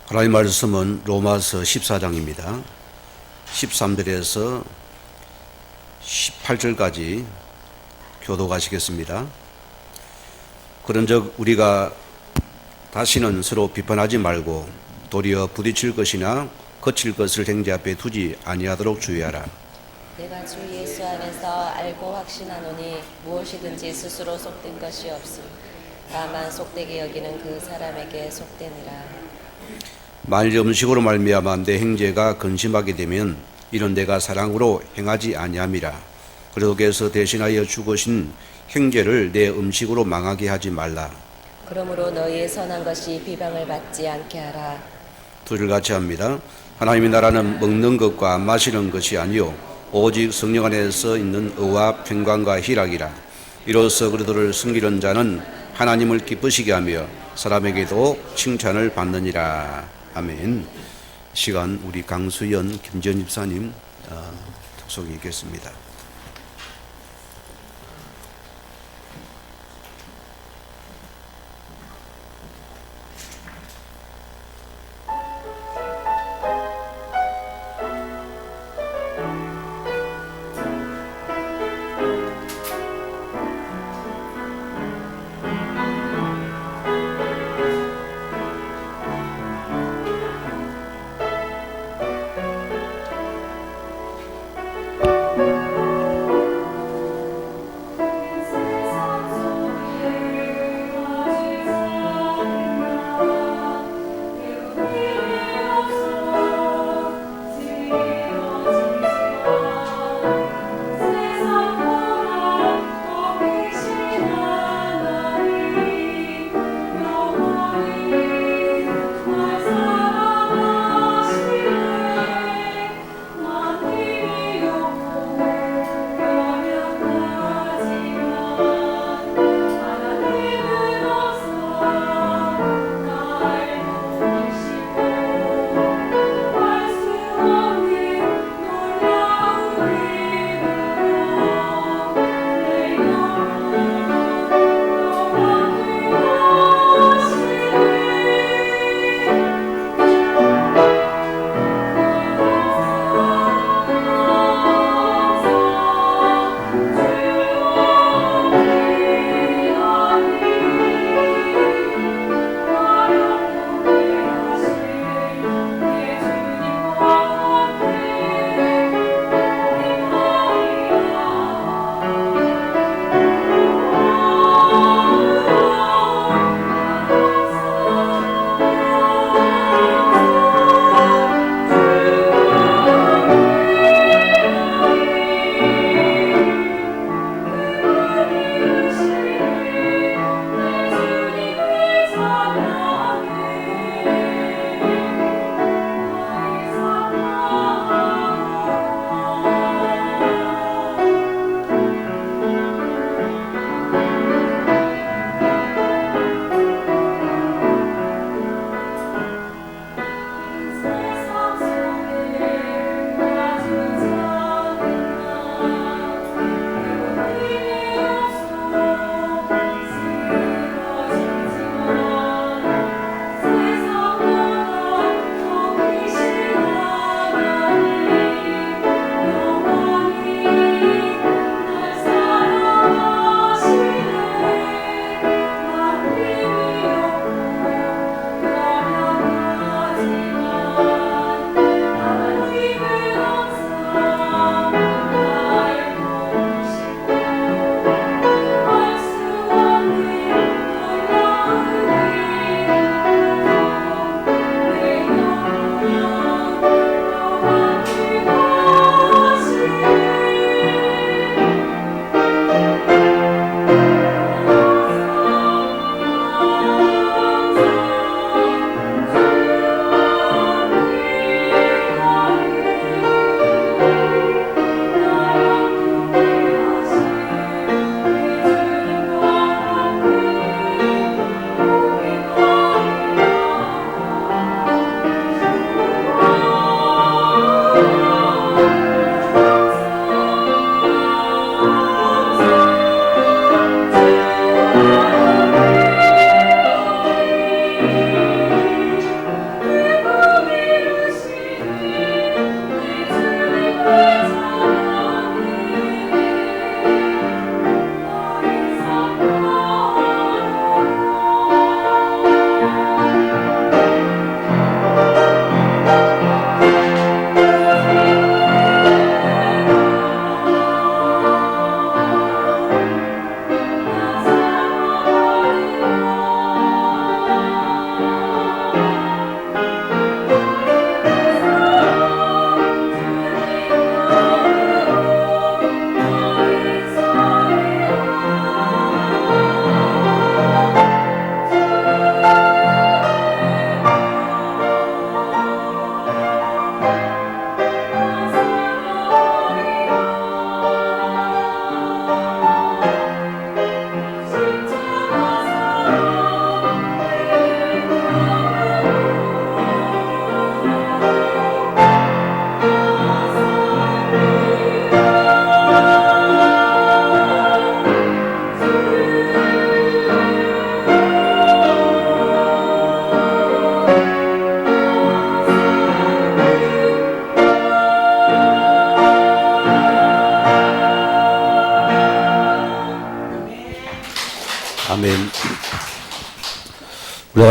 하나님 말씀은 로마서 14장입니다. 13절에서 18절까지 교독하시겠습니다. 그런즉 우리가 다시는 서로 비판하지 말고 도리어 부딪힐 것이나 거칠 것을 형제 앞에 두지 아니하도록 주의하라. 내가 주 예수 안에서 알고 확신하노니 무엇이든지 스스로 속된 것이 없음. 다만 속되게 여기는 그 사람에게 속되니라. 만일 음식으로 말미암아 내 형제가 근심하게 되면 이는 내가 사랑으로 행하지 아니함이라. 그리스도께서 대신하여 죽으신 형제를 내 음식으로 망하게 하지 말라. 그러므로 너희의 선한 것이 비방을 받지 않게 하라. 두 줄 같이 합니다. 하나님의 나라는 먹는 것과 마시는 것이 아니요 오직 성령 안에서 있는 의와 평강과 희락이라. 이로써 그리스도를 섬기는 자는 하나님을 기쁘시게 하며 사람에게도 칭찬을 받느니라. 아멘. 시간 우리 강수연 김지연 집사님 특속이 있겠습니다.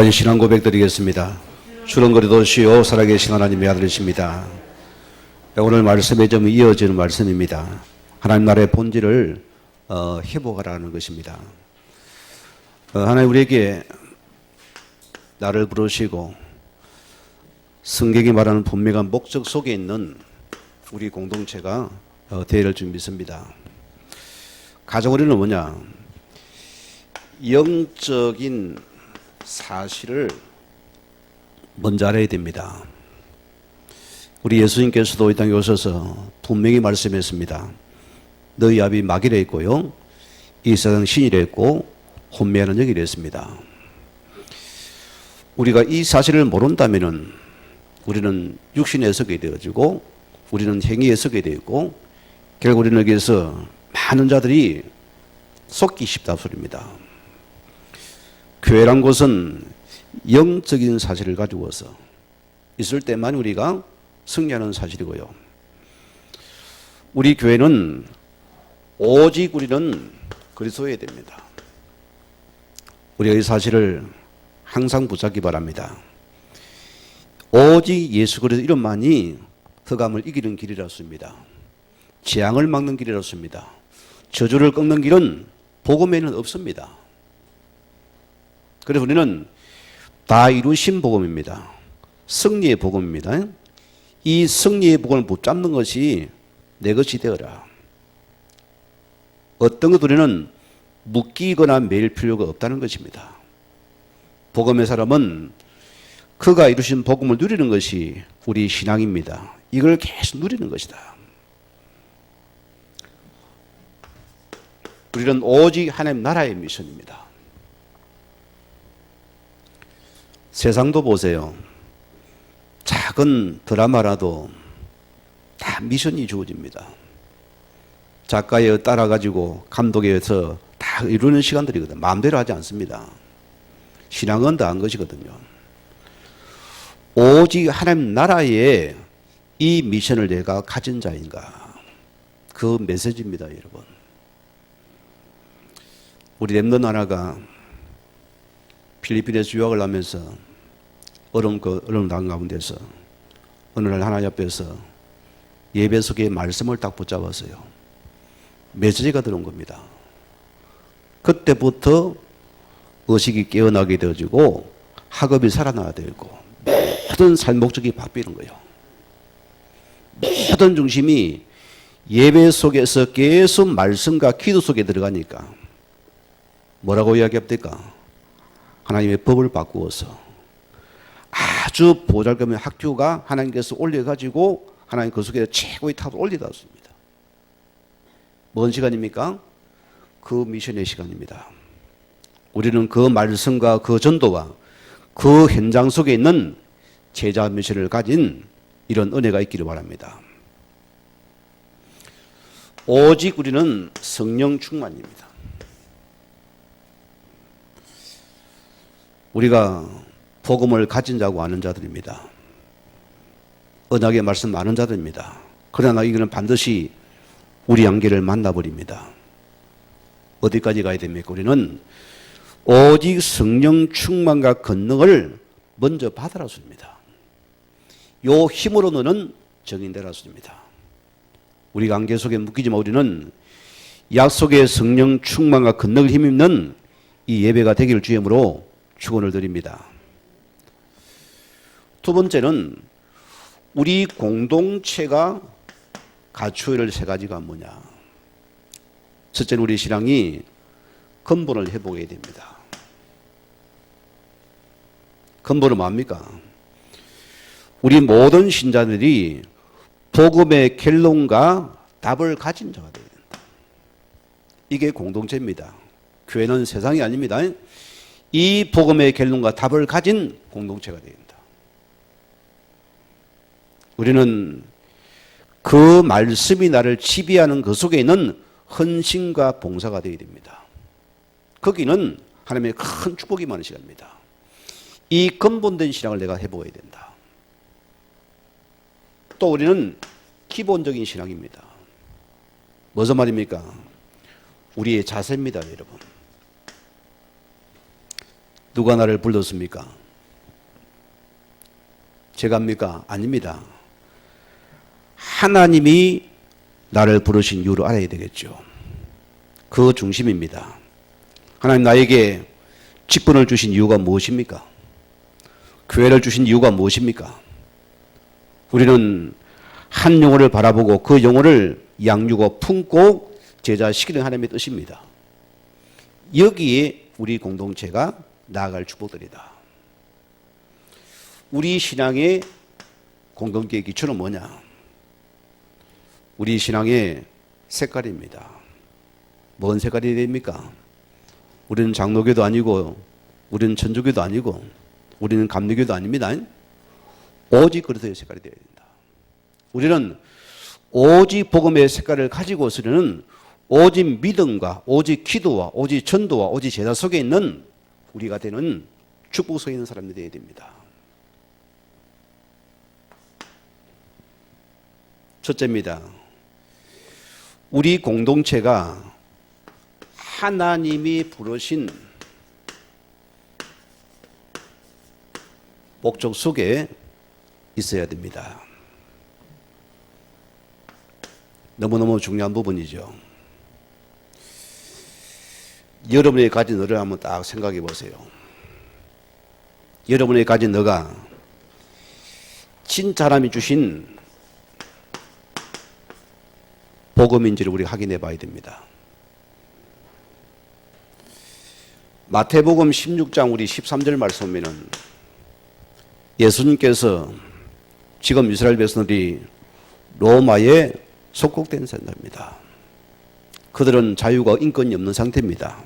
같이 신앙 고백드리겠습니다. 주는 그리도 주요 살아계신 하나님의 아들이십니다. 오늘 말씀에 좀 이어지는 말씀입니다. 하나님 나라의 본질을 회복하라는 것입니다. 하나님 우리에게 나를 부르시고 성경이 말하는 분명한 목적 속에 있는 우리 공동체가 되어야 줄 믿습니다. 가정우리는 뭐냐? 영적인 사실을 먼저 알아야 됩니다. 우리 예수님께서도 이 땅에 오셔서 분명히 말씀했습니다. 너희 아비 마귀라 했고요, 이 세상 신이라 했고 혼미하는 영이라 했습니다. 우리가 이 사실을 모른다면은 우리는 육신에 서게 되어지고 우리는 행위에 서게 되고 결국 우리는 여기에서 많은 자들이 속기 쉽다 소리입니다. 교회란 곳은 영적인 사실을 가지고서 있을 때만 우리가 승리하는 사실이고요. 우리 교회는 오직 우리는 그리스도여야 됩니다. 우리가 이 사실을 항상 붙잡기 바랍니다. 오직 예수 그리스도 이름만이 흑암을 이기는 길이라습니다. 재앙을 막는 길이라습니다. 저주를 꺾는 길은 복음에는 없습니다. 그래서 우리는 다 이루신 복음입니다. 승리의 복음입니다. 이 승리의 복음을 붙잡는 것이 내 것이 되어라. 어떤 것 우리는 묶이거나 매일 필요가 없다는 것입니다. 복음의 사람은 그가 이루신 복음을 누리는 것이 우리 신앙입니다. 이걸 계속 누리는 것이다. 우리는 오직 하나님 나라의 미션입니다. 세상도 보세요. 작은 드라마라도 다 미션이 주어집니다. 작가에 따라가지고 감독에 의해서 다 이루는 시간들이거든요. 마음대로 하지 않습니다. 신앙은 다 한 것이거든요. 오직 하나님 나라에 이 미션을 내가 가진 자인가, 그 메시지입니다, 여러분. 우리 랩넌트 하나가 필리핀에서 유학을 하면서 얼음당 가운데서 어느 날 하나님 앞에서 예배 속에 말씀을 딱 붙잡았어요. 메시지가 들어온 겁니다. 그때부터 의식이 깨어나게 되어지고 학업이 살아나야 되고 모든 삶 목적이 바뀌는 거예요. 모든 중심이 예배 속에서 계속 말씀과 기도 속에 들어가니까 뭐라고 이야기합니까? 하나님의 법을 바꾸어서 아주 보잘것없는 학교가 하나님께서 올려가지고 하나님 그 속에 최고의 탑을 올려놨습니다. 뭔 시간입니까? 그 미션의 시간입니다. 우리는 그 말씀과 그 전도와 그 현장 속에 있는 제자 미션을 가진 이런 은혜가 있기를 바랍니다. 오직 우리는 성령 충만입니다. 우리가 복음을 가진 자고 아는 자들입니다. 언약의 말씀 아는 자들입니다. 그러나 이거는 반드시 우리 한계를 만나버립니다. 어디까지 가야 됩니까? 우리는 오직 성령 충만과 권능을 먼저 받으라습니다. 요 힘으로 너는 정인되라습니다. 우리가 한계 속에 묶이지만 우리는 약속의 성령 충만과 권능을 힘입는 이 예배가 되기를 주님으로 축원을 드립니다. 두 번째는 우리 공동체가 갖추어야 할 세 가지가 뭐냐? 첫째는 우리 신앙이 근본을 회복해야 됩니다. 근본은 뭡니까? 우리 모든 신자들이 복음의 결론과 답을 가진 자가 되어야 된다. 이게 공동체입니다. 교회는 세상이 아닙니다. 이 복음의 결론과 답을 가진 공동체가 되어야 된다. 우리는 그 말씀이 나를 지배하는 그 속에 있는 헌신과 봉사가 되어야 됩니다. 거기는 하나님의 큰 축복이 많은 시간입니다. 이 근본된 신앙을 내가 해보아야 된다. 또 우리는 기본적인 신앙입니다. 무슨 말입니까? 우리의 자세입니다, 여러분. 누가 나를 불렀습니까? 제가입니까? 아닙니다. 하나님이 나를 부르신 이유를 알아야 되겠죠. 그 중심입니다. 하나님 나에게 직분을 주신 이유가 무엇입니까? 교회를 주신 이유가 무엇입니까? 우리는 한 영혼을 바라보고 그 영혼을 양육하고 품고 제자시키는 하나님의 뜻입니다. 여기에 우리 공동체가 나아갈 축복들이다. 우리 신앙의 공동체의 기초는 뭐냐? 우리 신앙의 색깔입니다. 뭔 색깔이 됩니까? 우리는 장로교도 아니고 우리는 천주교도 아니고 우리는 감리교도 아닙니다. 오직 그리스도의 색깔이 되어야 된다. 우리는 오직 복음의 색깔을 가지고서는 오직 믿음과 오직 기도와 오직 전도와 오직 제사 속에 있는 우리가 되는 축복 속에 있는 사람들이 되어야 됩니다. 첫째입니다. 우리 공동체가 하나님이 부르신 목적 속에 있어야 됩니다. 너무너무 중요한 부분이죠. 여러분이 가진 너를 한번 딱 생각해 보세요. 여러분이 가진 너가 진짜 하나님이 주신 복음인지를 우리가 확인해 봐야 됩니다. 마태복음 16장 우리 13절 말씀 보면은 예수님께서 지금 이스라엘 백성들이 로마에 속국된 사람입니다. 그들은 자유가 인권이 없는 상태입니다.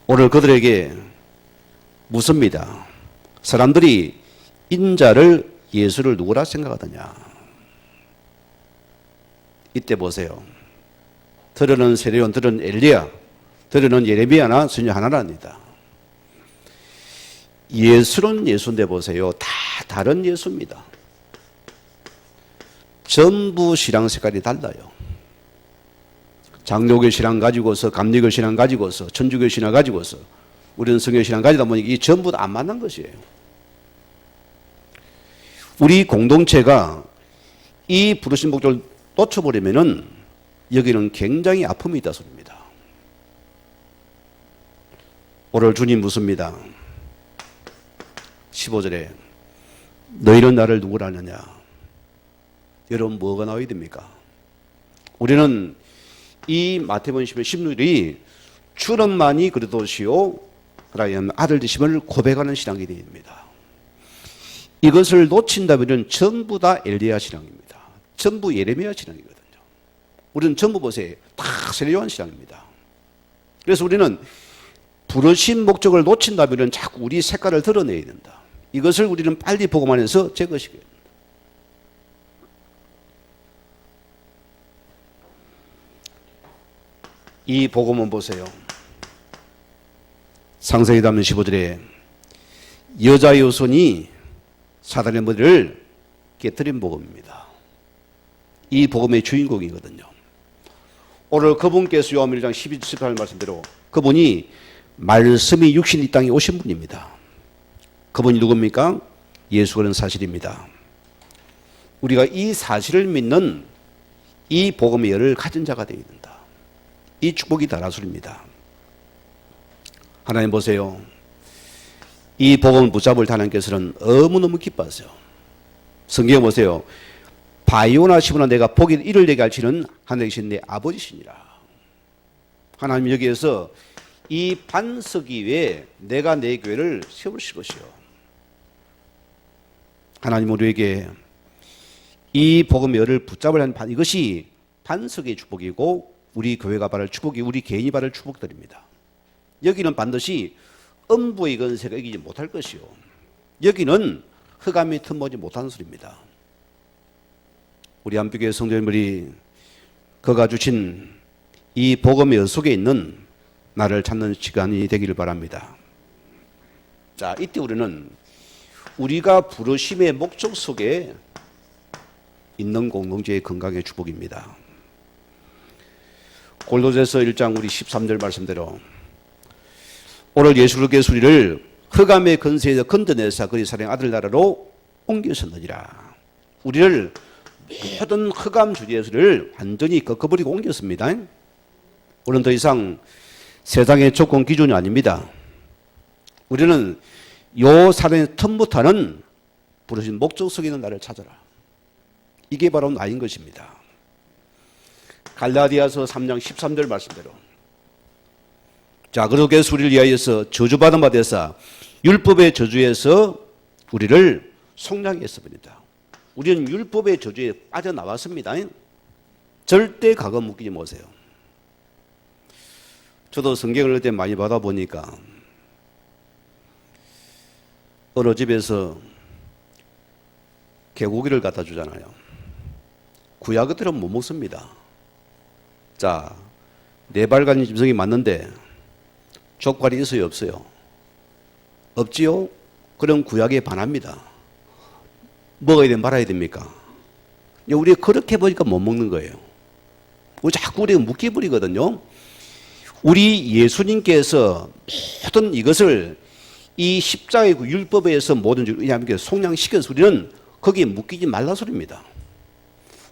오늘 그들에게 묻습니다. 사람들이 인자를 예수를 누구라 생각하느냐? 이때 보세요. 들으는 세례요한, 들으는 엘리야, 들으는 예레미야나 선지자 하나랍니다. 예수는 예수인데 보세요. 다 다른 예수입니다. 전부 신앙 색깔이 달라요. 장로교 신앙 가지고서, 감리교 신앙 가지고서, 천주교 신앙 가지고서, 우리는 성교 신앙 가지다 보니까 이 전부 다 안 맞는 것이에요. 우리 공동체가 이 부르신 목적을 놓쳐버리면은 여기는 굉장히 아픔이 있다 소리입니다. 오늘 주님 묻습니다. 15절에 너희는 나를 누구라 하느냐? 여러분 뭐가 나와야 됩니까? 우리는 이 마태복음 16절이 주님만이 그리스도시요 그라면 아들 되심을 고백하는 신앙이 됩니다. 이것을 놓친다면 전부 다 엘리야 신앙입니다. 전부 예레미야 신앙이거든요. 우리는 전부 보세요. 다 세례요한 신앙입니다. 그래서 우리는 부르신 목적을 놓친다면 자꾸 우리 색깔을 드러내야 된다. 이것을 우리는 빨리 복음안에서 제거시켜야 된다. 이 복음은 보세요. 상세히담는 15절에 여자 요손이 사단의 머리를 깨뜨린 복음입니다. 이 복음의 주인공이거든요. 오늘 그분께서 요한 1장 12, 18 말씀대로 그분이 말씀이 육신이 이 땅에 오신 분입니다. 그분이 누굽니까? 예수라는 사실입니다. 우리가 이 사실을 믿는 이 복음의 열을 가진 자가 되어야 된다. 이 축복이 다라술입니다. 하나님 보세요. 이 복음을 붙잡을 하나님께서는 너무너무 기뻐하세요. 성경에 보세요. 바이오나 시보나 내가 복이 이를 내게 할지는 하늘에 계신 내 아버지시니라. 하나님 여기에서 이 반석 위에 내가 내 교회를 세우실 것이요. 하나님 우리에게 이 복음의 열을 붙잡으려 하는 이것이 반석의 축복이고 우리 교회가 받을 축복이 우리 개인이 받을 축복들입니다. 여기는 반드시 음부의 건세가 이기지 못할 것이요. 여기는 흑암이 틈보지 못하는 소리입니다. 우리 안비교회 성도님들이 그가 주신 이 복음의 열 속에 있는 나를 찾는 시간이 되기를 바랍니다. 자, 이때 우리는 우리가 부르심의 목적 속에 있는 공동체의 건강의 축복입니다. 골로새서 1장 우리 13절 말씀대로 오늘 예수 그리스도께서 우리를 흑암의 권세에서 건져내사 그리 사랑의 아들 나라로 옮기셨느니라. 우리를 모든 흑암 주제를 완전히 꺾어버리고 옮겼습니다. 우리는 더 이상 세상의 조건 기준이 아닙니다. 우리는 요 사랑의 틈부터는 부르신 목적 속에 있는 나를 찾아라. 이게 바로 나인 것입니다. 갈라디아서 3장 13절 말씀대로 자, 그리스도께서 우리를 위하여서 저주받은 바 되사 율법의 저주에서 우리를 속량해 했습니다. 우리는 율법의 저주에 빠져나왔습니다. 절대 과거 묶이지 마세요. 저도 성경을 그때 많이 받아보니까 어느 집에서 개고기를 갖다 주잖아요. 구약들은 못 먹습니다. 자, 네 발간 짐승이 맞는데 족발이 있어요, 없어요? 없지요? 그럼 구약에 반합니다. 먹어야 돼, 말아야 됩니까? 우리가 그렇게 보니까 못 먹는 거예요. 자꾸 우리가 묶여버리거든요. 우리 예수님께서 모든 이것을 이 십자가의 율법에서 모든 줄 속량시켜서 우리는 거기에 묶이지 말라 소리입니다.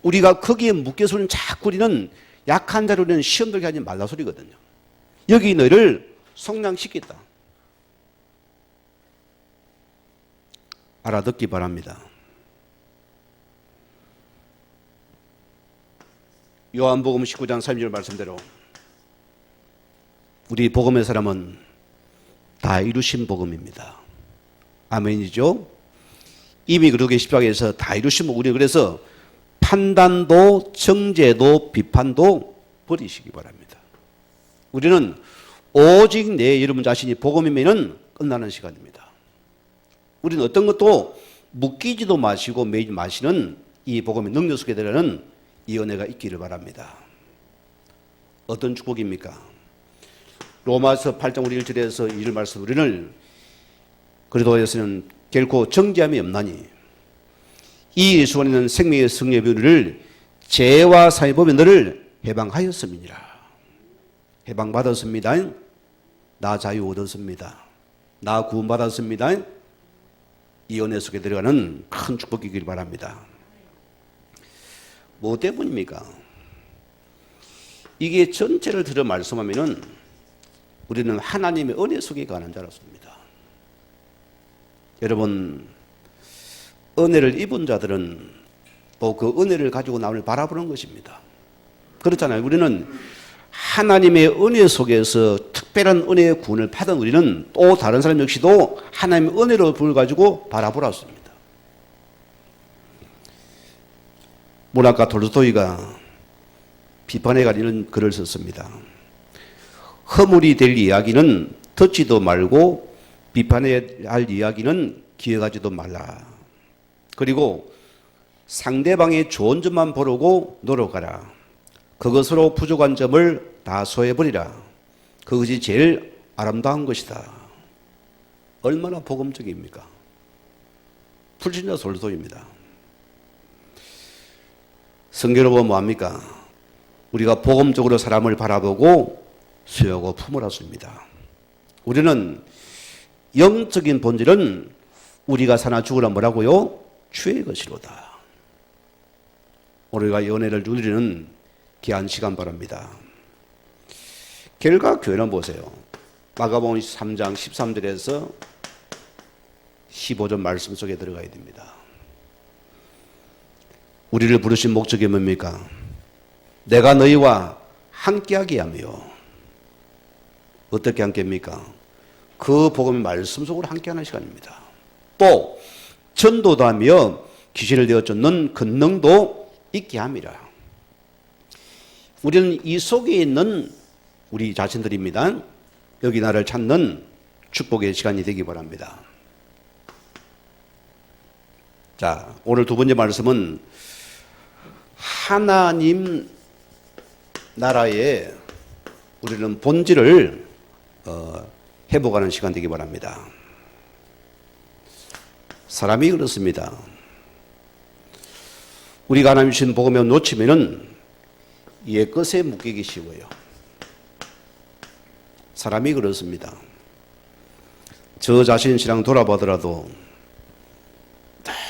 우리가 거기에 묶여서 우리는 자꾸 우리는 약한 자로 우리는 시험 들게 하지 말라 소리거든요. 여기 너희를 속량시켰다. 알아듣기 바랍니다. 요한복음 19장 30절 말씀대로 우리 복음의 사람은 다 이루신 복음입니다. 아멘이죠? 이미 그렇게 십자가에서 다 이루신 복음. 우리 그래서 판단도 정죄도 비판도 버리시기 바랍니다. 우리는 오직 내 여러분 자신이 복음이면 끝나는 시간입니다. 우리는 어떤 것도 묶이지도 마시고 매이지 마시는 이 복음의 능력 속에 들어가는 이 은혜가 있기를 바랍니다. 어떤 축복입니까? 로마서 8장 우리 1절에서 2절 말씀 우리는 그리스도에서는 결코 정죄함이 없나니 이 예수 안에 있는 생명의 승리의 비밀을 죄와 사의 법에 너를 해방하였음이니라. 해방받았습니다. 나 자유 얻었습니다. 나 구원받았습니다. 이 은혜 속에 들어가는 큰 축복이길 바랍니다. 뭐 때문입니까? 이게 전체를 들어 말씀하면은 우리는 하나님의 은혜 속에 가는 자라습니다. 여러분, 은혜를 입은 자들은 또 그 은혜를 가지고 남을 바라보는 것입니다. 그렇잖아요. 우리는 하나님의 은혜 속에서 특별한 은혜의 구원을 받은 우리는 또 다른 사람 역시도 하나님의 은혜로 불 가지고 바라보았습니다. 문학가 톨스토이가 비판에 가리는 글을 썼습니다. 허물이 될 이야기는 듣지도 말고 비판해야 할 이야기는 기억하지도 말라. 그리고 상대방의 좋은 점만 보려고 노력하라. 그것으로 부족한 점을 다 소해버리라. 그것이 제일 아름다운 것이다. 얼마나 복음적입니까? 불신자 솔도입니다. 성경을 보면 뭐합니까? 우리가 복음적으로 사람을 바라보고 수여하고 품으라 씁니다. 우리는 영적인 본질은 우리가 사나 죽으라 뭐라고요? 주의 것이로다. 우리가 연애를 누리는 귀한 시간 바랍니다. 결과 교회는 보세요. 마가복음 3장 13절에서 15절 말씀 속에 들어가야 됩니다. 우리를 부르신 목적이 뭡니까? 내가 너희와 함께하게 하며 어떻게 함께합니까? 그 복음의 말씀 속으로 함께하는 시간입니다. 또 전도도 하며 귀신을 내어 쫓는 권능도 있게 함이라. 우리는 이 속에 있는 우리 자신들입니다. 여기 나를 찾는 축복의 시간이 되기 바랍니다. 자, 오늘 두 번째 말씀은 하나님 나라의 우리는 본질을 회복하는 시간 되기 바랍니다. 사람이 그렇습니다. 우리가 하나님 주신 복음을 놓치면은 옛것에 묶이기 쉬워요. 사람이 그렇습니다. 저 자신 신앙 돌아보더라도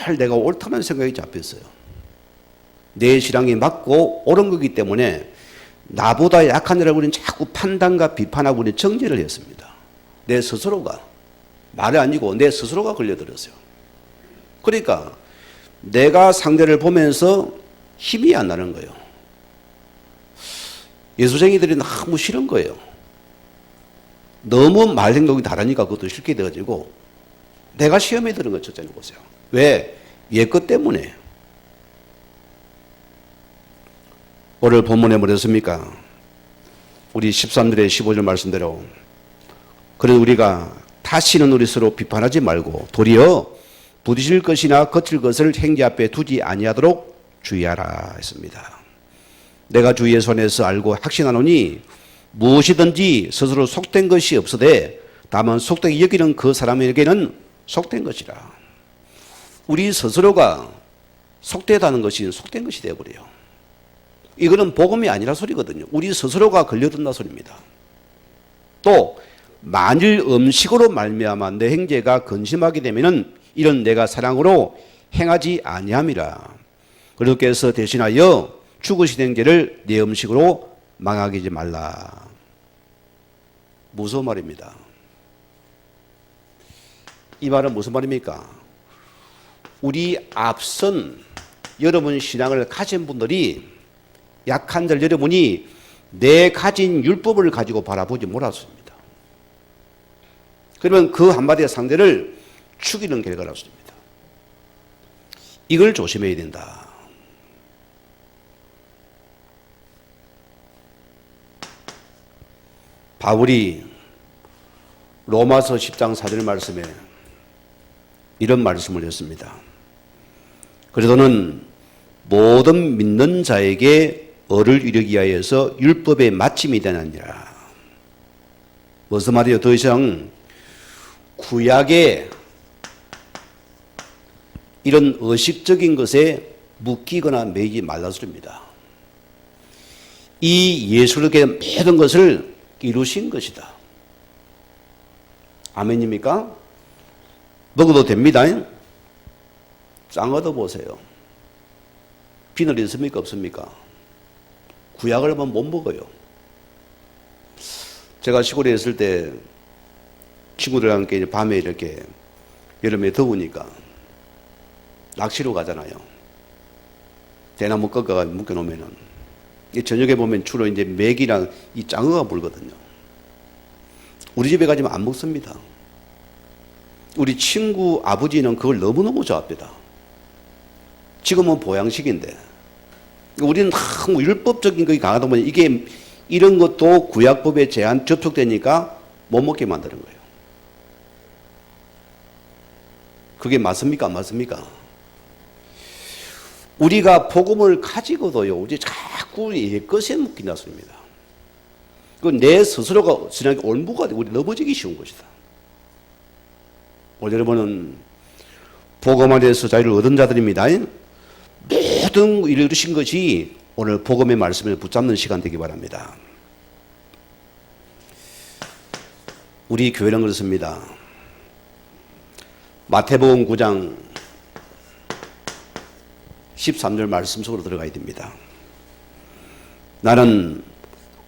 늘 내가 옳다는 생각이 잡혔어요. 내 신앙이 맞고 옳은 거기 때문에 나보다 약한 여러분은 자꾸 판단과 비판하고 정죄를 했습니다. 내 스스로가. 말이 아니고 내 스스로가 걸려들었어요. 그러니까 내가 상대를 보면서 힘이 안 나는 거예요. 예수쟁이들이 너무 싫은 거예요. 너무 말 행동이 다르니까 그것도 싫게 돼가지고 내가 시험에 드는 거 첫째는 보세요. 왜? 옛것 때문에. 오늘 본문에 뭐랬습니까? 우리 13절에 15절 말씀대로 그래 우리가 다시는 우리 서로 비판하지 말고 도리어 부딪힐 것이나 거칠 것을 행제 앞에 두지 아니하도록 주의하라 했습니다. 내가 주의 손에서 알고 확신하노니 무엇이든지 스스로 속된 것이 없으되 다만 속되게 여기는 그 사람에게는 속된 것이라. 우리 스스로가 속되다는 것이 속된 것이 되어버려요. 이거는 복음이 아니라 소리거든요. 우리 스스로가 걸려든다 소리입니다. 또 만일 음식으로 말미암아 내 행제가 근심하게 되면은 이런 내가 사랑으로 행하지 아니함이라. 그렇게해서 대신하여 죽으신 행제를 내 음식으로 망하게 하지 말라. 무서운 말입니다. 이 말은 무슨 말입니까? 우리 앞선 여러분 신앙을 가진 분들이 약한 자 여러분이 내 가진 율법을 가지고 바라보지 못했습니다. 그러면 그 한마디의 상대를 죽이는 결과라습니다. 이걸 조심해야 된다. 바울이 로마서 10장 4절 말씀에 이런 말씀을 했습니다. 그래도는 모든 믿는 자에게 의를 이루기 위하여서 율법의 마침이 되느니라. 무슨 말이에요? 더 이상 구약의 이런 의식적인 것에 묶이거나 매이지 말라 소리입니다. 이 예수님께 모든 것을 이루신 것이다. 아멘입니까? 먹어도 됩니다. 짱 얻어 보세요. 비늘 있습니까? 없습니까? 구약을 하면 못 먹어요. 제가 시골에 있을 때 친구들과 함께 밤에 이렇게 여름에 더우니까 낚시로 가잖아요. 대나무 꺾어가 묶여놓으면은 저녁에 보면 주로 이제 맥이랑 이 짱어가 물거든요. 우리 집에 가지면 안 먹습니다. 우리 친구 아버지는 그걸 너무너무 좋아합니다. 지금은 보양식인데 우리는 너무 율법적인 것이 강하다 보니 이게 이런 것도 구약법에 제한 접촉되니까 못 먹게 만드는 거예요. 그게 맞습니까? 안 맞습니까? 우리가 복음을 가지고도요, 우리 자꾸 옛것에 묶인다 소리입니다. 그 내 스스로가 신앙의 올무가 되고 우리 넘어지기 쉬운 것이다. 오늘 여러분은 복음 안에서 자유를 얻은 자들입니다. 모든 일을 이루신 것이 오늘 복음의 말씀을 붙잡는 시간 되기 바랍니다. 우리 교회는 그렇습니다. 마태복음 9장 13절 말씀 속으로 들어가야 됩니다. 나는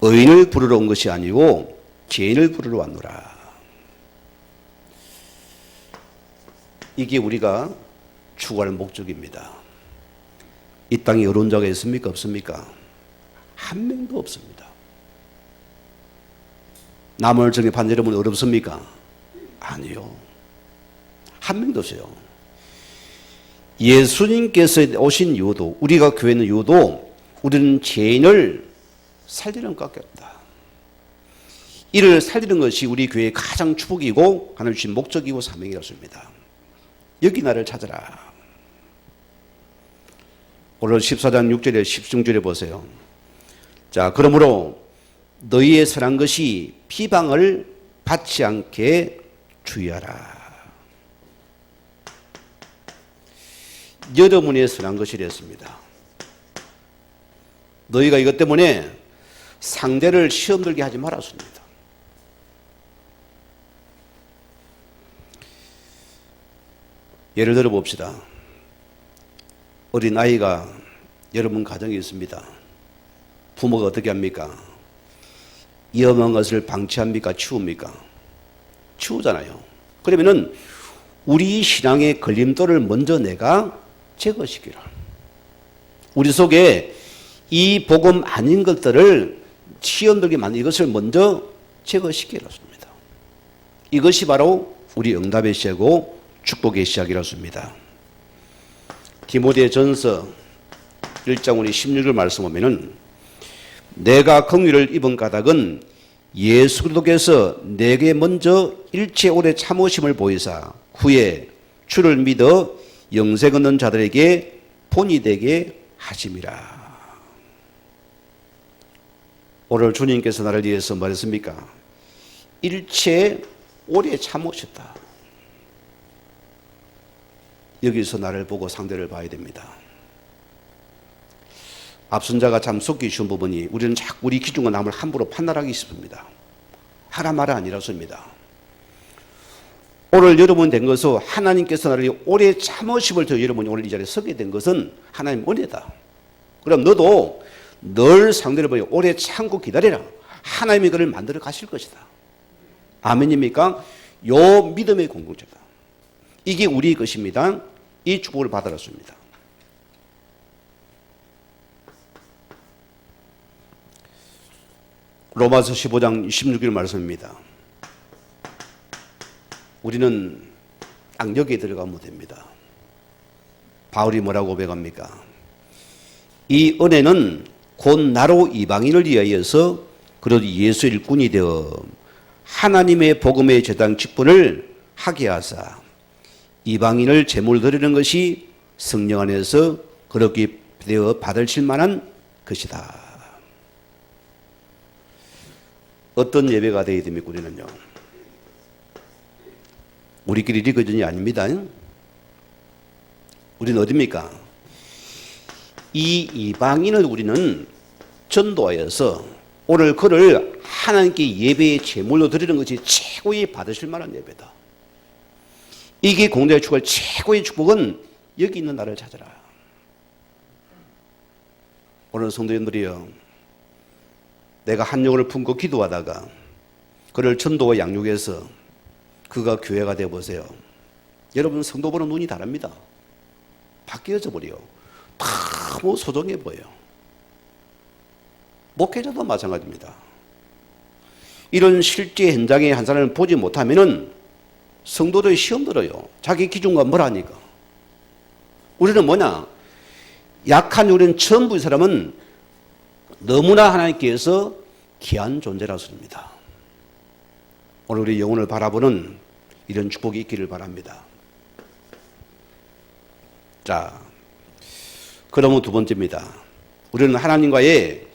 의인을 부르러 온 것이 아니고 죄인을 부르러 왔노라. 이게 우리가 추구할 목적입니다. 이 땅에 어려운 자가 있습니까? 없습니까? 한 명도 없습니다. 남을 정립한 여러분 어렵습니까? 아니요. 한 명도 없어요. 예수님께서 오신 이유도, 우리가 교회 있는 이유도 우리는 죄인을 살리는 것 같다. 이를 살리는 것이 우리 교회의 가장 축복이고 하나님 주신 목적이고 사명이었습니다. 여기 나를 찾아라. 오늘 14장 6절에 16절에 보세요. 자, 그러므로 너희의 선한 것이 비방을 받지 않게 주의하라. 여러분의 선한 것이 됐습니다. 너희가 이것 때문에 상대를 시험 들게 하지 말았습니다. 예를 들어 봅시다. 어린 아이가 여러분 가정에 있습니다. 부모가 어떻게 합니까? 위험한 것을 방치합니까? 치웁니까? 치우잖아요. 그러면은 우리 신앙의 걸림돌을 먼저 내가 제거시키라. 우리 속에 이 복음 아닌 것들을 치연들게 만든 이것을 먼저 제거시키라 습니다. 이것이 바로 우리 응답의 시작이고 축복의 시작이라 습니다. 디모데전서 1장 우리 16절 말씀 보면은 내가 긍휼을 입은 까닭은 예수 그리스도께서 내게 먼저 일체 오래 참으심을 보이사 후에 주를 믿어 영생 얻는 자들에게 본이 되게 하심이라. 오늘 주님께서 나를 위해서 말했습니까? 일체 오래 참으셨다. 여기서 나를 보고 상대를 봐야 됩니다. 앞선 자가 참 속기 쉬운 부분이 우리는 자꾸 우리 기준과 남을 함부로 판단하기 쉽습니다. 하라 말아 아니라서입니다. 오늘 여러분 된 것은 하나님께서 나를 오래 참으심을 더 여러분이 오늘 이 자리에 서게 된 것은 하나님 은혜다. 그럼 너도 늘 상대를 보여 오래 참고 기다려라. 하나님이 그를 만들어 가실 것이다. 아멘입니까? 요 믿음의 공동체다. 이게 우리의 것입니다. 이 축복을 받아랐습니다. 로마서 15장 26절 말씀입니다. 우리는 악력에 들어가면 됩니다. 바울이 뭐라고 고백합니까? 이 은혜는 곧 나로 이방인을 위하여서 그래도 예수 일꾼이 되어 하나님의 복음의 제당 직분을 하게 하사 이방인을 제물 드리는 것이 성령 안에서 그렇게 되어 받으실 만한 것이다. 어떤 예배가 되어야 됩니까? 우리는요. 우리끼리 리그전이 아닙니다. 우리는 어디입니까? 이 이방인을 우리는 전도하여서 오늘 그를 하나님께 예배의 제물로 드리는 것이 최고의 받으실 만한 예배다. 이게 공동의 축복, 최고의 축복은 여기 있는 나를 찾아라. 오늘 성도님들이요. 내가 한 영혼을 품고 기도하다가 그를 전도와 양육해서 그가 교회가 되어보세요. 여러분 성도보는 눈이 다릅니다. 바뀌어져 버려요. 너무 소중해 보여요. 목회자도 마찬가지입니다. 이런 실제 현장에 한 사람을 보지 못하면은 성도들이 시험 들어요. 자기 기준과 뭐라니까. 우리는 뭐냐? 약한 우리는 전부 이 사람은 너무나 하나님께서 귀한 존재라서입니다. 오늘 우리 영혼을 바라보는 이런 축복이 있기를 바랍니다. 자, 그러면 두 번째입니다. 우리는 하나님과의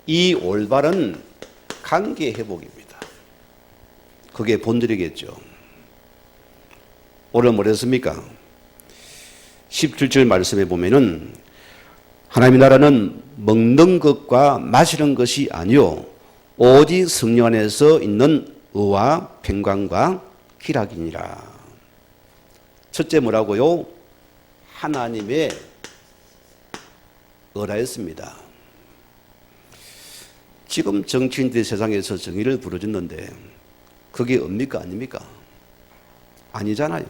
이 올바른 관계 회복입니다. 그게 본질이겠죠. 오늘 뭐랬습니까? 17절 말씀에 보면은 하나님의 나라는 먹는 것과 마시는 것이 아니요 오직 성령 안에서 있는 의와 평강과 희락이니라. 첫째 뭐라고요? 하나님의 의라였습니다. 지금 정치인들이 세상에서 정의를 부르짖는데 그게 업니까 아닙니까? 아니잖아요.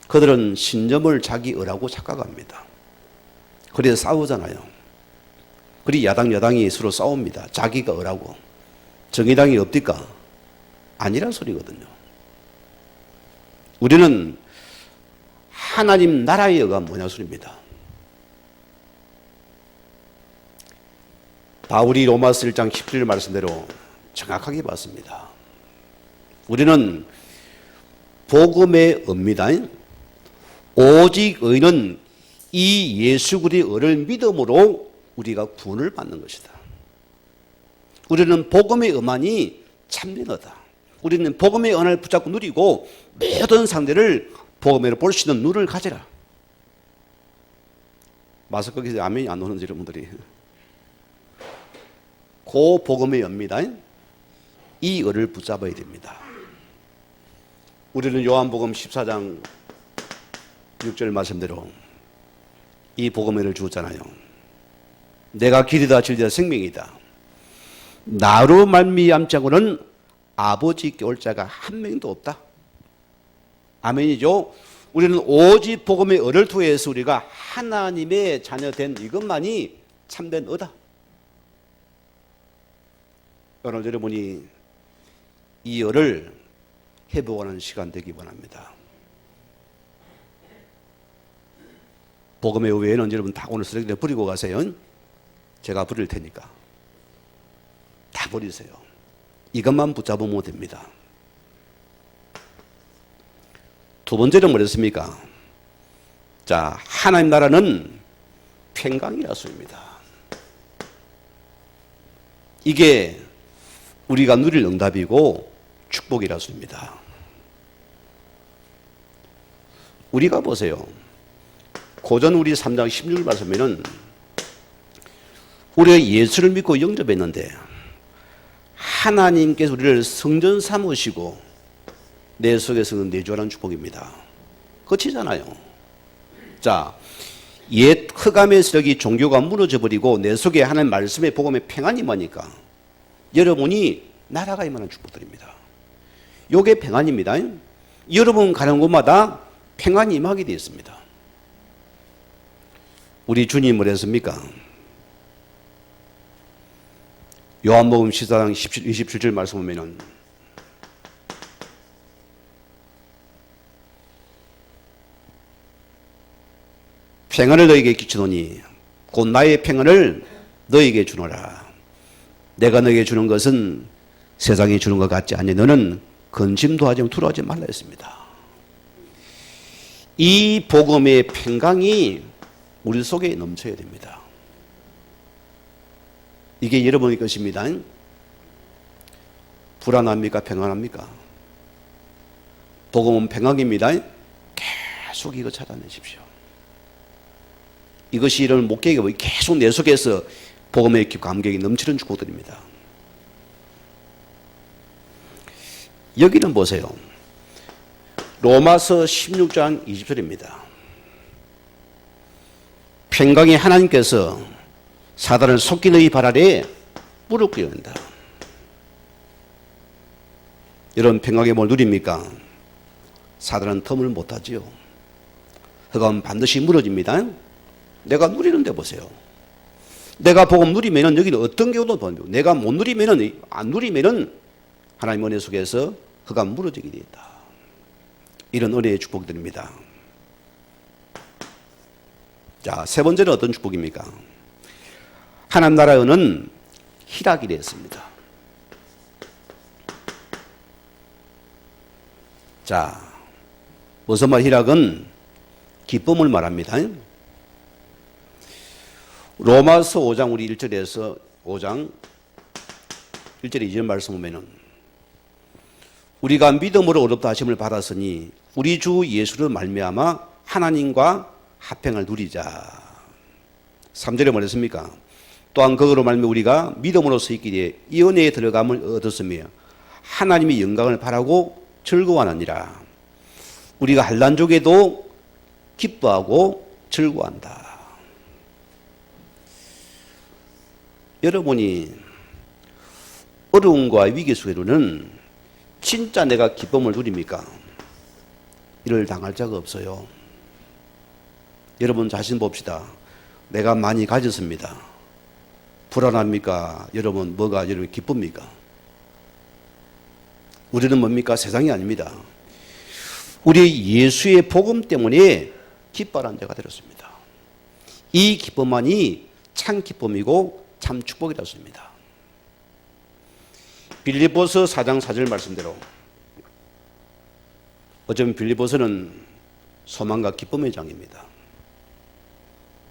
그들은 신념을 자기 의라고 착각합니다. 그래서 싸우잖아요. 그리 야당 여당이 서로 싸웁니다. 자기가 의라고. 정의당이 업니까? 아니란 소리거든요. 우리는 하나님 나라의 의가 뭐냐 소리입니다. 바울이 로마서 1장 10절 말씀대로 정확하게 봤습니다. 우리는 복음의 의입니다. 오직 의는 이 예수 그리스도의 의를 믿음으로 우리가 구원을 받는 것이다. 우리는 복음의 의만이 참된 의다. 우리는 복음의 은혜를 붙잡고 누리고 모든 상대를 복음으로 볼 수 있는 눈을 가져라. 마스크에서 아멘이 안 오는지 여러분들이. 그 복음의 의입니다. 이 의를 붙잡아야 됩니다. 우리는 요한복음 14장 6절 말씀대로 이 복음을 주었잖아요. 내가 길이다 진리다 생명이다. 나로 말미암지 않고는 아버지께 올 자가 한 명도 없다. 아멘이죠. 우리는 오직 복음의 의를 통해서 우리가 하나님의 자녀된 이것만이 참된 의다. 오늘 여러분이 이 의를 회복하는 시간 되기 원합니다. 복음의 의 외에는 여러분 다 오늘 쓰레기를 버리고 가세요. 제가 버릴 테니까 다 버리세요. 이것만 붙잡으면 됩니다. 두 번째는 뭐였습니까? 자, 하나님 나라는 평강이라서입니다. 이게 우리가 누릴 응답이고 축복이라서입니다. 우리가 보세요. 고전 우리 3장 16절 말씀에는 우리가 예수를 믿고 영접했는데 하나님께서 우리를 성전 삼으시고 내 속에서는 내주하는 축복입니다. 끝이잖아요. 자, 옛 흑암의 세력이 종교가 무너져 버리고 내 속에 하나님 말씀의 복음의 평안이 임하니까 여러분이 나라가 임하는 축복들입니다. 요게 평안입니다. 여러분 가는 곳마다 평안이 임하게 되어 있습니다. 우리 주님 뭘 했습니까? 요한복음 14장 27절 말씀 보면은 평안을 너에게 끼치노니 곧 나의 평안을 너에게 주노라. 내가 너에게 주는 것은 세상이 주는 것 같지 않니 너는 근심도 하지 두려워하지 말라 했습니다. 이 복음의 평강이 우리 속에 넘쳐야 됩니다. 이게 여러분의 것입니다. 불안합니까? 평안합니까? 복음은 평강입니다. 계속 이거 찾아내십시오. 이것이 이런 목격이 계속 내 속에서 복음의 감격이 넘치는 축복들입니다. 여기는 보세요. 로마서 16장 20절입니다. 평강의 하나님께서 사단을 속기 너희 발 아래에 무릎 꿇는다. 여러분 평강의 뭘 누립니까? 사단은 틈을 못하지요. 흑암은 반드시 무너집니다. 내가 누리는데 보세요. 내가 복음 누리면은 여기는 어떤 경우도 보면 내가 못 누리면은 안 누리면은 하나님 은혜 속에서 흑암 무너지게 되어 있다. 이런 은혜의 축복들입니다. 자, 세 번째는 어떤 축복입니까? 하나님 나라의 은은 희락이 되었습니다. 자, 무슨 말 희락은 기쁨을 말합니다. 로마서 5장 우리 1절에서 5장 1절에 2절 말씀 보면은 우리가 믿음으로 의롭다 하심을 받았으니 우리 주 예수를 말미암아 하나님과 화평을 누리자. 3절에 뭐랬습니까? 또한 그거로 말미암아 우리가 믿음으로서 있기 위해 이 은혜에 들어감을 얻었으며 하나님의 영광을 바라고 즐거워하느니라. 우리가 환난족에도 기뻐하고 즐거워한다. 여러분이 어려움과 위기 속에는 진짜 내가 기쁨을 누립니까? 이를 당할 자가 없어요. 여러분 자신 봅시다. 내가 많이 가졌습니다. 불안합니까? 여러분 뭐가 여러분 기쁩니까? 우리는 뭡니까? 세상이 아닙니다. 우리 예수의 복음 때문에 기뻐하는 자가 되었습니다. 이 기쁨만이 참 기쁨이고 참 축복이라습니다. 빌립보서 4장 4절 말씀대로 어쩌면 빌립보서는 소망과 기쁨의 장입니다.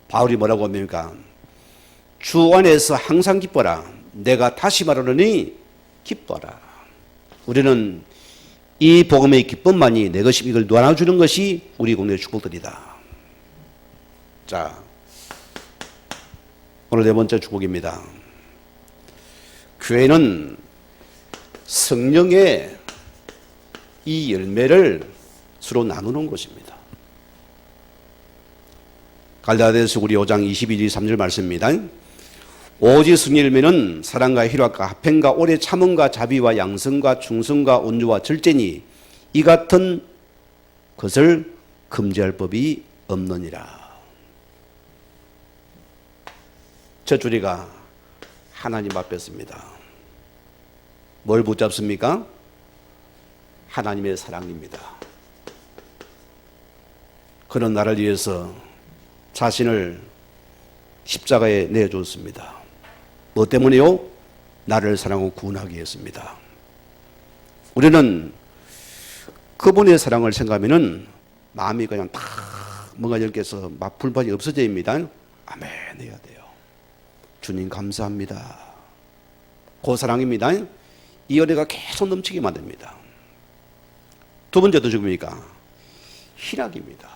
바울이 뭐라고 합니까? 주 안에서 항상 기뻐라. 내가 다시 말하노니 기뻐라. 우리는 이 복음의 기쁨만이 내 것이 이걸 나눠주는 것이 우리 공동의 축복들이다. 자, 오늘 네 번째 축복입니다. 교회는 성령의 이 열매를 서로 나누는 것입니다. 갈라디아서 우리 5장 22, 23절 말씀입니다. 오직 승리면은 사랑과 희락과 화평과 오래 참음과 자비와 양성과 충성과 온유와 절제니 이 같은 것을 금지할 법이 없느니라. 첫 줄이가 하나님 앞에서입니다. 뭘 붙잡습니까? 하나님의 사랑입니다. 그런 나를 위해서 자신을 십자가에 내어줬습니다. 뭐 때문에요? 나를 사랑하고 구원하기 위해서입니다. 우리는 그분의 사랑을 생각하면은 마음이 그냥 다 뭔가 이렇게서 막 불만이 없어집니다. 아멘 해야 돼요. 주님 감사합니다. 그 사랑입니다. 이 은혜가 계속 넘치게 만듭니다. 두 번째도 죽습니까? 희락입니다.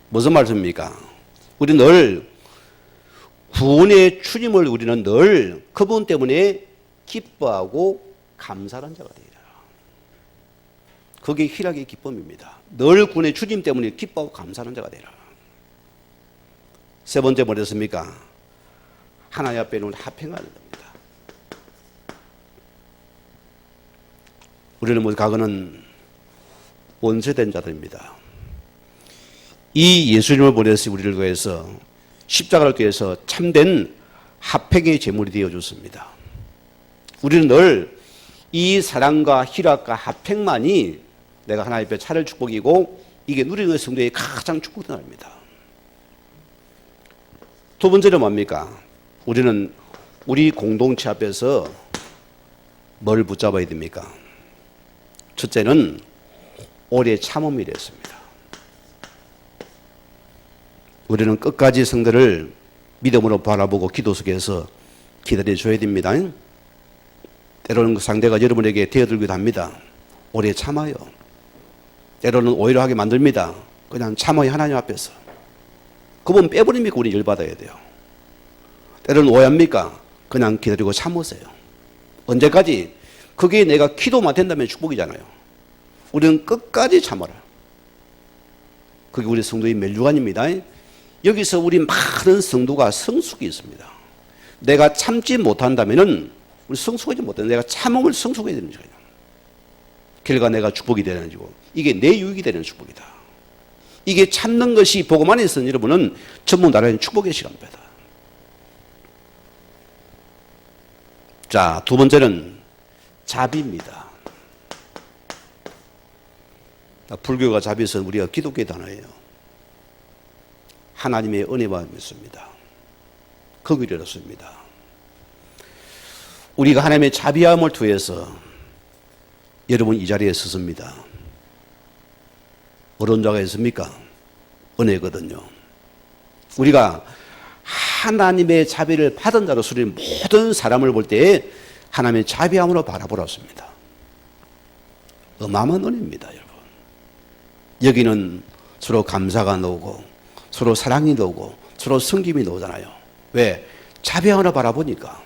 무슨 말씀입니까? 우리 늘 구원의 주님을 우리는 늘 그분 때문에 기뻐하고 감사하는 자가 되리라. 그게 희락의 기쁨입니다. 늘 구원의 주님 때문에 기뻐하고 감사하는 자가 되리라. 세 번째 뭐랬습니까? 하나님 앞에는 화평하는 겁니다. 우리는 모두 과거는 원죄된 자들입니다. 이 예수님을 보내서 우리를 위해서 십자가를 통해서 참된 화평의 제물이 되어줬습니다. 우리는 늘 이 사랑과 희락과 화평만이 내가 하나님 앞에 차를 축복이고 이게 누리는 성도의 가장 축복된 날입니다. 두 번째는 뭡니까? 우리는 우리 공동체 앞에서 뭘 붙잡아야 됩니까? 첫째는 오래 참음이 됐습니다. 우리는 끝까지 성도를 믿음으로 바라보고 기도 속에서 기다려줘야 됩니다. 때로는 그 상대가 여러분에게 대어들기도 합니다. 오래 참아요. 때로는 오히려 하게 만듭니다. 그냥 참아요, 하나님 앞에서. 그분 빼버립니까? 우리 열받아야 돼요. 때로는 오해합니까? 그냥 기다리고 참으세요. 언제까지? 그게 내가 기도만 된다면 축복이잖아요. 우리는 끝까지 참아라. 그게 우리 성도의 멸류관입니다. 여기서 우리 많은 성도가 성숙이 있습니다. 내가 참지 못한다면은 우리 성숙하지 못한다. 내가 참음을 성숙해야 되는 거예요. 결과 내가 축복이 되는 거고 이게 내 유익이 되는 축복이다. 이게 참는 것이 복음 안에 있는 여러분은 전부 나라의 축복의 시간입니다. 자, 두 번째는 자비입니다. 불교가 자비에서 우리가 기독교의 단어예요. 하나님의 은혜와 믿습니다. 거기를 이뤘습니다. 우리가 하나님의 자비함을 통해서 여러분 이 자리에 섰습니다. 어려운 자가 있습니까? 은혜거든요. 우리가 하나님의 자비를 받은 자로서 우리 모든 사람을 볼 때 하나님의 자비함으로 바라보았습니다. 어마어마한 은혜입니다, 여러분. 여기는 서로 감사가 나오고 서로 사랑이 나오고 서로 섬김이 나오잖아요. 왜? 자비함으로 바라보니까.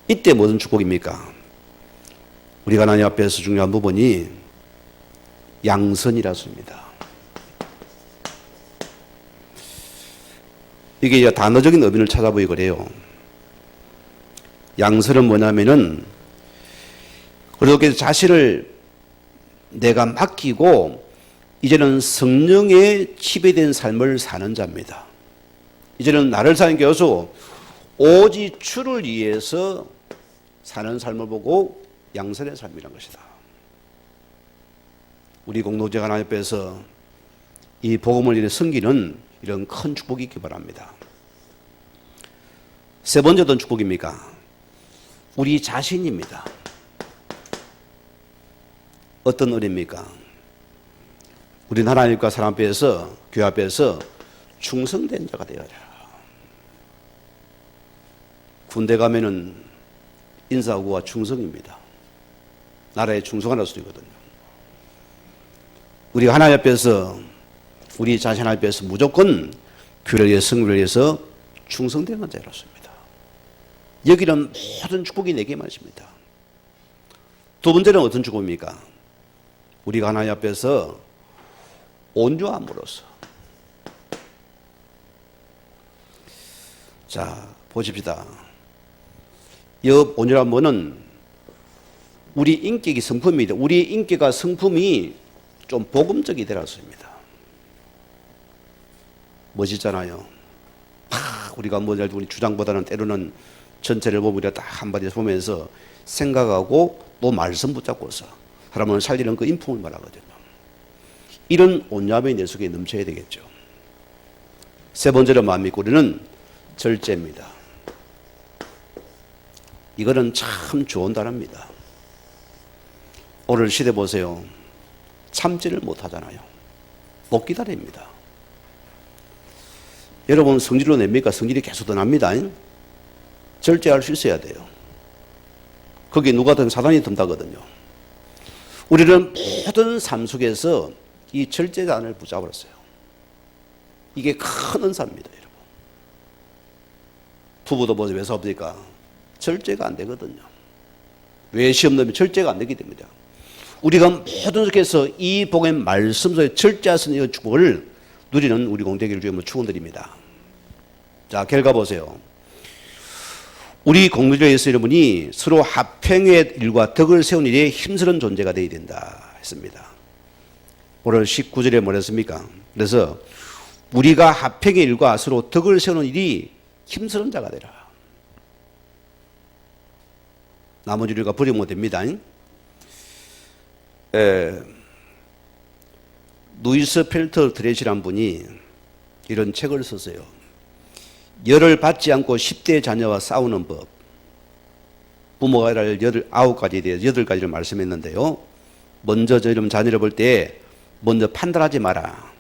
이때 무슨 축복입니까? 우리가 하나님 앞에서 중요한 부분이 양선이라습니다. 이게 단어적인 의미를 찾아보기 그래요. 양선은 뭐냐면은 그렇게 자신을 내가 맡기고 이제는 성령에 지배된 삶을 사는 자입니다. 이제는 나를 사는 게 아니라 오직 주를 위해서 사는 삶을 보고 양선의 삶이란 것이다. 우리 공동체가 하나님 앞에서 이 복음을 이렇게 섬기는 이런 큰 축복이 있기 바랍니다. 세 번째 어떤 축복입니까? 우리 자신입니다. 어떤 은혜입니까? 우리는 하나님과 사람 앞에서 교회 앞에서 충성된 자가 되어야 해요. 군대 가면은 인사하고가 충성입니다. 나라에 충성하는 수이거든요. 우리가 하나님 앞에서 우리 자신 앞에서 무조건 교회를 위해서 성교를 위해서 충성되는 자였습니다. 여기는 모든 축복이 내게만 있습니다. 두 번째는 어떤 축복입니까? 우리가 하나님 앞에서 온유함으로써. 자, 보십시다. 이 온유함은 우리 인격이 성품입니다. 우리 인격과 성품이 좀 복음적이 되었습니다. 멋있잖아요. 우리가 우리 주장보다는 때로는 전체를 보면 우리가 딱 한마디 보면서 생각하고 또 말씀 붙잡고서 사람을 살리는 그 인품을 말하거든요. 이런 온유함이 내 속에 넘쳐야 되겠죠. 세 번째로 마음 믿고 우리는 절제입니다. 이거는 참 좋은 단어입니다. 오늘 시대 보세요. 참지를 못하잖아요. 못 기다립니다. 여러분 성질로 냅니까? 성질이 계속 더 납니다. 절제할 수 있어야 돼요. 거기 누가든 사단이 든다거든요. 우리는 모든 삶 속에서 이 절제단을 붙잡았어요. 이게 큰 은사입니다, 여러분. 부부도 보세요. 왜 싸웁니까? 절제가 안 되거든요. 왜 시험 넣으면 절제가 안 되기 때문이다. 우리가 모든 속에서 이 복의 말씀 속에 절제할 수 있는 축복을 누리는 우리 공동체를 주임으로 축원드립니다. 자, 결과 보세요. 우리 공동체에서 여러분이 서로 합행의 일과 덕을 세운 일에 힘쓰는 존재가 되어야 된다 했습니다. 오늘 19절에 뭐랬습니까? 그래서 우리가 합행의 일과 서로 덕을 세우는 일이 힘쓰는 자가 되라. 나머지 우리가 버리면 됩니다. 루이스 펠터 드레시라는 분이 이런 책을 썼어요. 열을 받지 않고 10대 자녀와 싸우는 법. 부모가 할 9가지에 대해서 8가지를 말씀했는데요. 먼저 저희 자녀를 볼 때 먼저 판단하지 마라.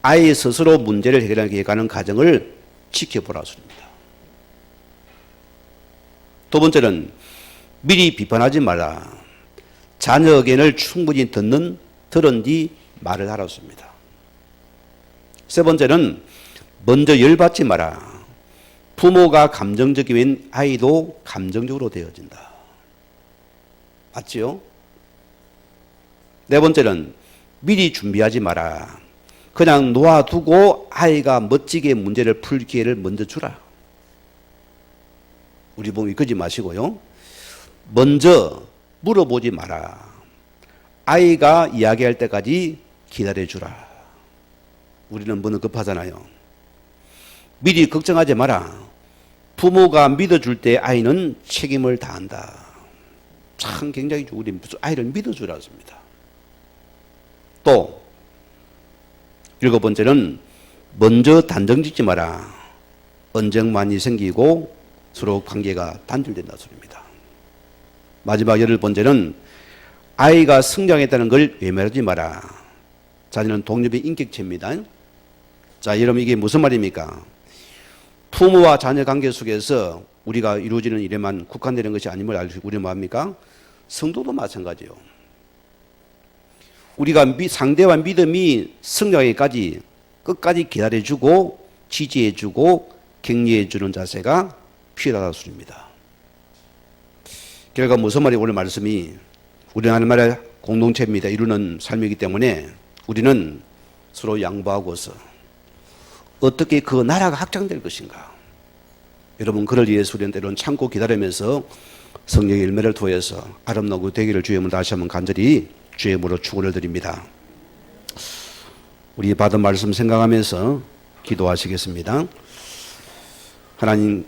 아이 스스로 문제를 해결하는 과정을 지켜보라 소리입니다. 두 번째는 미리 비판하지 마라. 자녀 의견을 충분히 들은 뒤 말을 하라습니다. 세 번째는 먼저 열받지 마라. 부모가 감정적이면 아이도 감정적으로 되어진다. 맞지요? 네 번째는 미리 준비하지 마라. 그냥 놓아두고 아이가 멋지게 문제를 풀 기회를 먼저 주라. 우리 보면 그러지 마시고요. 먼저 물어보지 마라. 아이가 이야기할 때까지 기다려주라. 우리는 뭐는 급하잖아요. 미리 걱정하지 마라. 부모가 믿어줄 때 아이는 책임을 다한다. 참 굉장히 우리 아이를 믿어주라 했습니다. 또 7번째는 먼저 단정 짓지 마라. 언쟁만이 생기고 서로 관계가 단절된다 소리입니다. 마지막 8번째는 아이가 성장했다는 걸 외면하지 마라. 자녀는 독립의 인격체입니다. 자, 여러분 이게 무슨 말입니까? 부모와 자녀 관계 속에서 우리가 이루어지는 일에만 국한되는 것이 아님을 알고 우리는 뭐합니까? 성도도 마찬가지요. 우리가 상대와 믿음이 성장하기까지 끝까지 기다려주고 지지해주고 격려해주는 자세가 필요하다는 소리입니다. 결과 무슨 말이 오늘 말씀이 우리는 하나님의 공동체입니다. 이루는 삶이기 때문에 우리는 서로 양보하고서 어떻게 그 나라가 확장될 것인가. 여러분 그를 위해서 우리는 때로는 참고 기다리면서 성령의 열매를 통해서 아름다운 되기를 주님을 다시 한번 간절히 주의 이름으로 축원을 드립니다. 우리 받은 말씀 생각하면서 기도하시겠습니다. 하나님